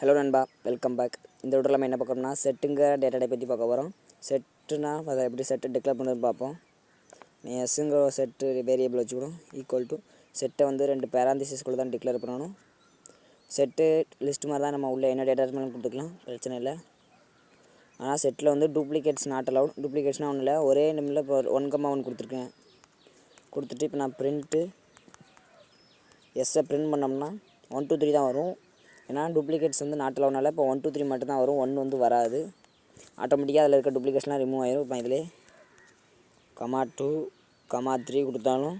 Hello நண்பா, welcome back. இந்த வீடியோவில் நம்ம என்ன பார்க்கணும்னா செட்டுங்கிற டேட்டா டைப் பற்றி பார்க்க போகிறோம். செட்டுனா அதை எப்படி செட்டு டிக்ளேர் பண்ணுறதுன்னு பார்ப்போம். நீ எஸ்ஸுங்கிற செட்டு வேரியபிள் வச்சுக்கணும். ஈக்குவல் டு செட்டை வந்து 2 பேராந்திசிஸ்குள்ளே தான் டிக்ளேர் பண்ணணும். செட்டு லிஸ்ட் மாதிரி தான் நம்ம உள்ள என்ன டேட்டா இருந்தாலும் கொடுத்துக்கலாம், பிரச்சனை இல்லை. ஆனால் செட்டில் வந்து டூப்ளிகேட்ஸ் நாட் அலவுட். டூப்ளிகேட்ஸ்னால் ஒன்றும் இல்லை, ஒரே நிமிஷம் இப்போ 1,1 கொடுத்துருக்கேன். கொடுத்துட்டு இப்போ நான் பிரிண்ட்டு எஸ்ஸை பிரிண்ட் பண்ணோம்னா 1 2 3 தான் வரும். ஏன்னா டூப்ளிகேட்ஸ் வந்து நாட் அலவுட்னால இப்போ 1 2 3 மட்டும் தான் வரும், 1 வந்து வராது. ஆட்டோமேட்டிக்காக அதில் இருக்க டூப்ளிகேட்ஸ்லாம் ரிமூவ் ஆயிடும். இப்போ இதிலே -2 -3 கொடுத்தாலும்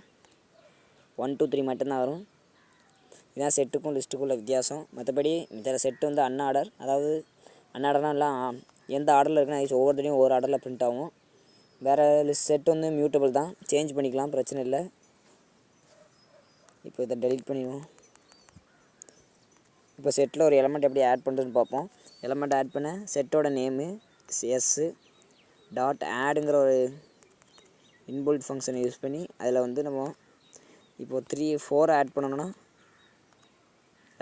1 2 3 மட்டும்தான் வரும். இதுதான் செட்டுக்கும் லிஸ்ட்டுக்கும் உள்ள வித்தியாசம். மற்றபடி இதில் செட்டு வந்து அன்ஆர்டர், அதாவது அன்ஆர்டர்னால் எல்லாம் எந்த ஆர்டரில் இருக்குன்னா ஒவ்வொருத்தரையும் ஒவ்வொரு ஆர்டரில் பிரிண்ட் ஆகும். வேறு லிஸ்ட் செட் வந்து மியூட்டபிள் தான், சேஞ்ச் பண்ணிக்கலாம், பிரச்சனை இல்லை. இப்போ இதை டெலீட் பண்ணிடுவோம். இப்போ செட்டில் ஒரு எலமெண்ட் எப்படி ஆட் பண்ணுறதுன்னு பார்ப்போம். எலமெண்ட் ஆட் பண்ண செட்டோட நேமு எஸ்ஸு டாட் ஆடுங்கிற ஒரு இன்புல்ட் ஃபங்க்ஷனை யூஸ் பண்ணி அதில் வந்து நம்ம இப்போது 3 4 ஆட் பண்ணணும்னா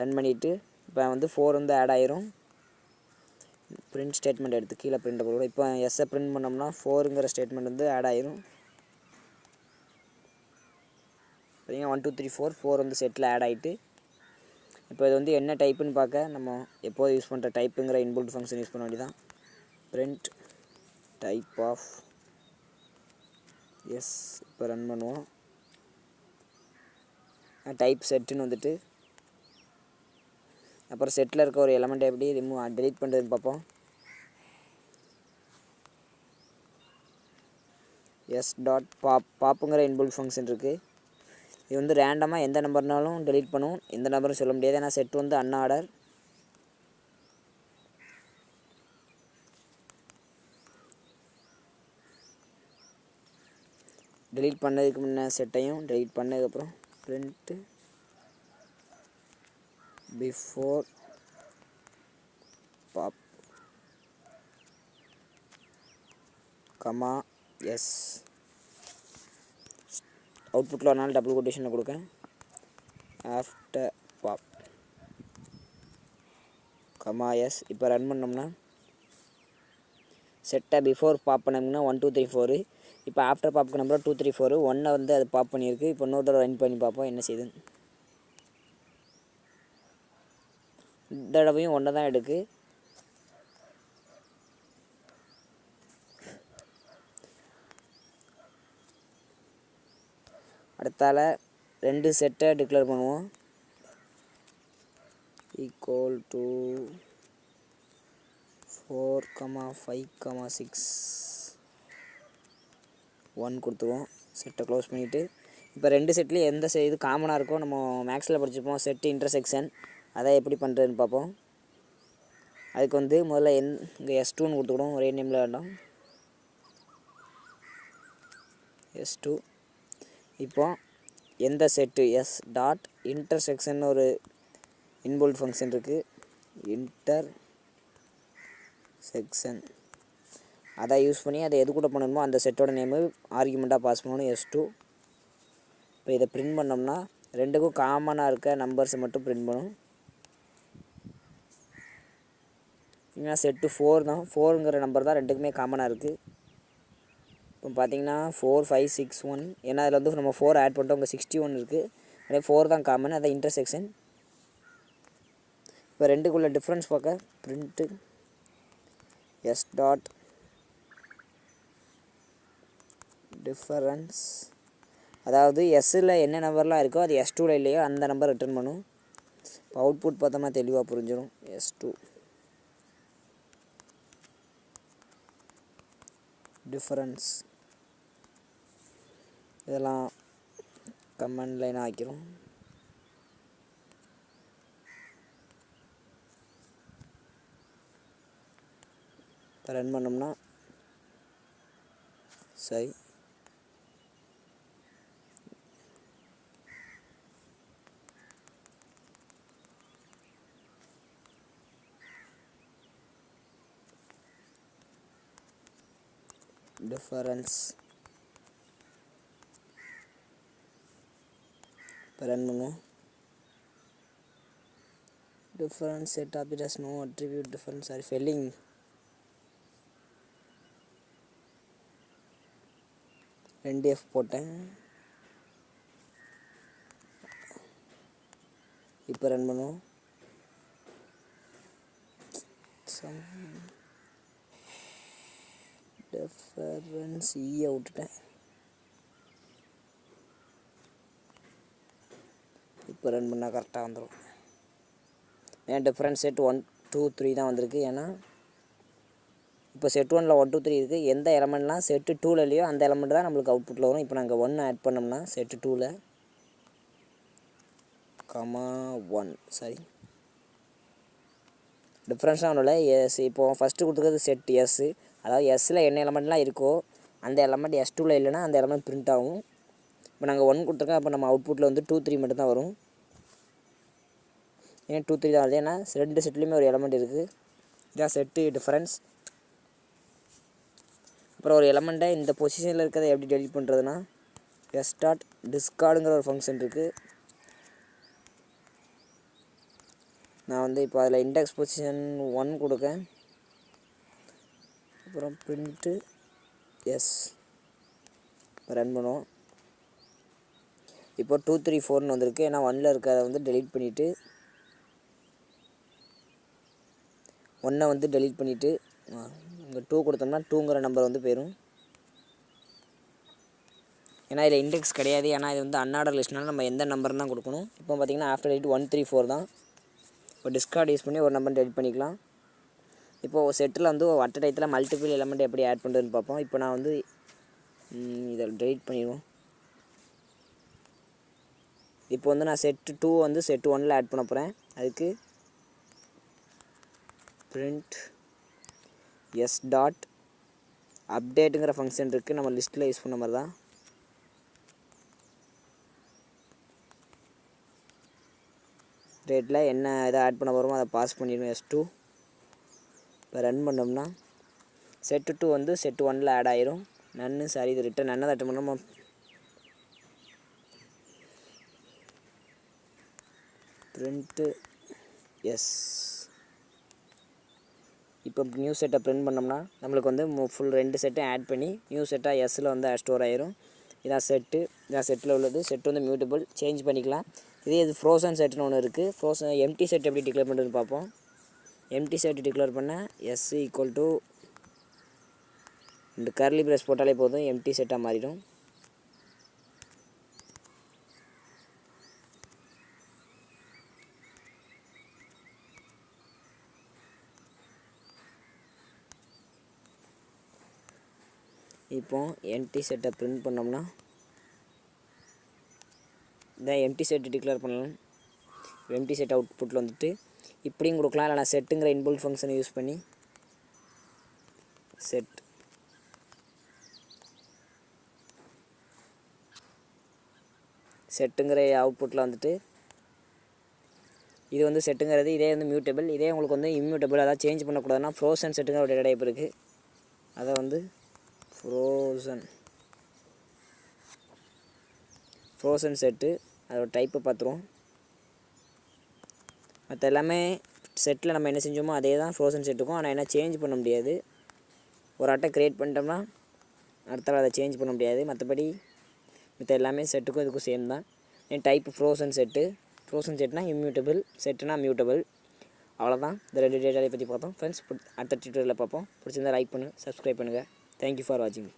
ரன் பண்ணிவிட்டு இப்போ வந்து 4 வந்து ஆட் ஆயிரும். பிரிண்ட் ஸ்டேட்மெண்ட் எடுத்து கீழே பிரிண்ட் போடுவோம். இப்போ எஸ்ஸை பிரிண்ட் பண்ணோம்னா 4ங்கிற ஸ்டேட்மெண்ட் வந்து ஆட் ஆயிரும். பார்த்தீங்கன்னா 1 2 3 4 வந்து செட்டில் ஆட் ஆகிட்டு இப்போ இது வந்து என்ன டைப்புன்னு பார்க்க நம்ம எப்போது யூஸ் பண்ணுற டைப்புங்கிற இன்புல்ட் ஃபங்க்ஷன் யூஸ் பண்ண வேண்டியதான். Print type of S. இப்போ ரன் பண்ணுவோம். டைப் செட்டுன்னு வந்துட்டு அப்புறம் செட்டில் இருக்க ஒரு எலமெண்ட் எப்படி டெலீட் பண்ணுறதுன்னு பார்ப்போம். எஸ் டாட் பாப்புங்கிற இன்புல்ட் ஃபங்க்ஷன் இருக்குது. இது வந்து ரேண்டமாக எந்த நம்பர்னாலும் டெலீட் பண்ணும், எந்த நம்பரும் சொல்ல முடியாது. ஏன்னா செட் வந்து அன்ஆர்டர். டெலீட் பண்ணதுக்கு முன்னே செட்டையும் டெலீட் பண்ணதுக்கப்புறம் print before pop comma S. அவுட்புட்டில் ஒரு நாள் டபுள் கொட்டேஷனில் கொடுக்கேன். After pop comma S. இப்போ ரன் பண்ணோம்னா செட்டை பிஃபோர் பாப் பண்ணோம்னா 1 2 3 4. இப்போ ஆஃப்டர் பாப்புக்கு நம்பர் 2 3 4 1 வந்து அது பாப் பண்ணியிருக்கு. இப்போ இன்னொரு தடவை ரன் பண்ணி பார்ப்போம் என்ன செய்யுதுன்னு. இந்த தடவையும் 1 தான் எடுக்கு. அடுத்தால 2 செட்டை டிக்ளேர் பண்ணுவோம். ஈக்குவல் டு 4 5 6 1 கொடுத்துருவோம். செட்டை க்ளோஸ் பண்ணிவிட்டு இப்போ 2 செட்லேயும் எந்த இது காமனாக இருக்கோ நம்ம மேக்ஸில் படிச்சுப்போம் செட்டு இன்டர்செக்ஷன், அதை எப்படி பண்ணுறதுன்னு பார்ப்போம். அதுக்கு வந்து முதல்ல இங்கே S2ன்னு கொடுத்துக்கிடுவோம், ஒரே நேமில் வேண்டாம். S2 இப்போ எந்த செட்டு எஸ் டாட் இன்டர்செக்ஷன் ஒரு இன்புல்ட் ஃபங்க்ஷன் இருக்குது. இன்டர்செக்ஷன் அதை யூஸ் பண்ணி அதை எது கூட பண்ணணுமோ அந்த செட்டோட நேமு ஆர்குமெண்ட்டாக பாஸ் பண்ணணும் S2. இப்போ இதை பிரிண்ட் பண்ணோம்னா ரெண்டுக்கும் காமனாக இருக்க நம்பர்ஸை மட்டும் பிரிண்ட் பண்ணும். ஏன்னா செட்டு 4 தான், 4ங்கிற நம்பர் தான் ரெண்டுக்குமே காமனாக இருக்குது. இப்போ பார்த்தீங்கன்னா 4 5 6 1, ஏன்னா அதில் வந்து நம்ம 4 ஆட் பண்ணிட்டோம், உங்கள் 61 இருக்குது. அதே 4 தான் காமன், அதை இன்டர்செக்ஷன். இப்போ ரெண்டுக்குள்ள டிஃப்ரென்ஸ் பார்க்க பிரிண்ட்டு எஸ் டாட் டிஃபரன்ஸ், அதாவது எஸ்ஸில் என்ன நம்பர்லாம் இருக்கோ அது S2ல் இல்லையோ அந்த நம்பர் ரிட்டர்ன் பண்ணும். இப்போ அவுட்புட் பார்த்தோம்னா தெளிவாக புரிஞ்சிடும். S2 difference. இதெல்லாம் கமெண்ட் லைனாக ஆக்கிறோம். இப்போ ரன் பண்ணோம்னா சரி டிஃபரன்ஸ். இப்போ ரன் பண்ணுவோம். Difference set object has no attribute difference sorry spelling. ரெண்டு எஃப் போட்டேன். இப்போ ரன் பண்ணுவோம். டிஃபரன்ஸ் ஈயை விட்டுட்டேன். இப்போ ரன் பண்ணால் கரெக்டாக வந்துடும். ஏன் டிஃப்ரென்ஸ் செட் 1 2 3 தான் வந்திருக்கு. ஏன்னா இப்போ செட் 1ல் 1 2 3 இருக்குது. எந்த எலமெண்ட்லாம் செட்டு 2ல் இல்லையோ அந்த எலமெண்ட் தான் நம்மளுக்கு அவுட்புட்டில் வரும். இப்போ நாங்கள் 1 ஆட் பண்ணோம்னா செட்டு 2ல் கமா 1 சாரி டிஃப்ரென்ஸ்லாம் ஒன்றும் இல்லை. எஸ் இப்போது ஃபஸ்ட்டு கொடுத்துருக்கிறது செட் எஸ். அதாவது எஸ்ஸில் என்ன எலமெண்ட்லாம் இருக்கோ அந்த எலமெண்ட் S2ல் இல்லைன்னா அந்த எலமெண்ட் பிரிண்ட் ஆகும். இப்போ நாங்கள் 1 கொடுத்துருக்கோம். அப்போ நம்ம அவுட்புட்டில் வந்து 2 3 மட்டும் தான் வரும். ஏன்னா 2 3 தான் வருது. ஏன்னா ரெண்டு செட்லேயுமே ஒரு எலமெண்ட் இருக்குது. இதான் செட்டு டிஃபரன்ஸ். அப்புறம் ஒரு எலமெண்ட்டை இந்த பொசிஷனில் இருக்கிறத எப்படி டெலிட் பண்ணுறதுன்னா s.discardங்கிற ஒரு ஃபங்க்ஷன் இருக்குது. நான் வந்து இப்போ அதில் இண்டெக்ஸ் பொசிஷன் 1 கொடுக்கேன். அப்புறம் பிரிண்ட்டு எஸ் ரன் பண்ணுவோம். இப்போ 2 3 4ன்னு வந்திருக்கு. ஏன்னா 1ல் இருக்கிறத வந்து டெலிட் பண்ணிவிட்டு 1 வந்து டெலிட் பண்ணிவிட்டு இங்கே 2 கொடுத்தோம்னா 2ங்கிற நம்பர் வந்து போயிடும். ஏன்னா இதில் இண்டெக்ஸ் கிடையாது. ஏன்னா இது வந்து அன்ஆர்டர் லிஸ்ட்னால நம்ம எந்த நம்பர் தான் கொடுக்கணும். இப்போ பார்த்தீங்கன்னா ஆஃப்டர் டெலிட் 1 3 4 தான். இப்போ டிஸ்கார்ட் யூஸ் பண்ணி ஒரு நம்பர் டெலிட் பண்ணிக்கலாம். இப்போது செட்டில் வந்து அட் அ டைத்தில் மல்டிபிள் எலமெண்ட் எப்படி ஆட் பண்ணுறதுன்னு பார்ப்போம். இப்போ நான் வந்து இதை டெலிட் பண்ணிடுவோம். இப்போ வந்து நான் செட்டு 2 வந்து செட்டு 1ல் ஆட் பண்ண போகிறேன். அதுக்கு பிரிண்ட் எஸ் டாட் அப்டேட்டுங்கிற ஃபங்க்ஷன் இருக்குது. நம்ம லிஸ்ட்டில் யூஸ் பண்ண மாதிரி தான். ரேட்டில் என்ன இதை ஆட் பண்ண போகிறோமோ அதை பாஸ் பண்ணிடுவோம் S2. இப்போ ரன் பண்ணோம்னா செட்டு 2 வந்து செட்டு 1ல் ஆட் ஆயிரும். நன்னு சாரி இது ரிட்டன் நன்னை அட்டன் பண்ணோமா பிரிண்ட்டு எஸ். இப்போ நியூ செட்டை பிரிண்ட் பண்ணோம்னா நம்மளுக்கு வந்து ஃபுல் 2 செட்டும் ஆட் பண்ணி நியூ செட்டாக எஸ்ஸில் வந்து ஸ்டோர் ஆயிரும். இதான் செட்டு. இதான் செட்டில் உள்ளது. செட் வந்து மியூட்டபிள் சேஞ்ச் பண்ணிக்கலாம். இது ஃப்ரோசன் செட்டுன்னு ஒன்று இருக்குது. ஃப்ரோசன் எம்டி செட் எப்படி டிக்ளேர் பண்ணுறதுன்னு பார்ப்போம். எம்டி செட் டிக்ளேர் பண்ண எஸ் ஈக்குவல் டு இந்த கர்லி ப்ரெஸ் போட்டாலே போதும் எம்டி செட்டாக மாறிடும். இப்போ எம்டி செட்டை பிரிண்ட் பண்ணோம்னா இதான் எம்டி செட்டு டிக்ளேர் பண்ணலாம். எம்டி செட் அவுட்புட்டில் வந்துட்டு இப்படியும் கொடுக்கலாம். இல்லை நான் செட்டுங்கிற இன்புல் ஃபங்க்ஷனை யூஸ் பண்ணி செட்டுங்கிற அவுட்புட்டில் வந்துட்டு இது வந்து செட்டுங்கிறது இதே வந்து மியூட்டபிள். இதே உங்களுக்கு வந்து இம்மியூட்டபிள் அதாவது சேஞ்ச் பண்ணக்கூடாதுன்னா ஃப்ரோசன் செட்டுங்கிற ஒரு டேட்டா டைப் இருக்குது. அதை வந்து ஃப்ரோசன் செட்டு அதோட டைப்பை பார்த்துருவோம். மற்ற எல்லாமே செட்டில் நம்ம என்ன செஞ்சோமோ அதே தான் ஃப்ரோசன் செட்டுக்கும். ஆனால் என்ன சேஞ்ச் பண்ண முடியாது. ஒரு அட்டை க்ரியேட் பண்ணிட்டோம்னா அடுத்த அதை சேஞ்ச் பண்ண முடியாது. மற்றபடி மற்ற எல்லாமே செட்டுக்கும் இதுக்கும் சேம் தான். என் டைப் ஃப்ரோசன் செட்னா இம்மியூட்டபிள், செட்டுனா மியூட்டபிள். அவ்வளோதான். இந்த 2 டேட்டாவை பற்றி பார்த்தோம் ஃப்ரெண்ட்ஸ். அடுத்த டியூட்டோரியலில் பார்ப்போம். பிடிச்சிருந்தா லைக் பண்ணுங்கள், சப்ஸ்கிரைப் பண்ணுங்கள். தேங்க்யூ ஃபார் வாட்சிங்.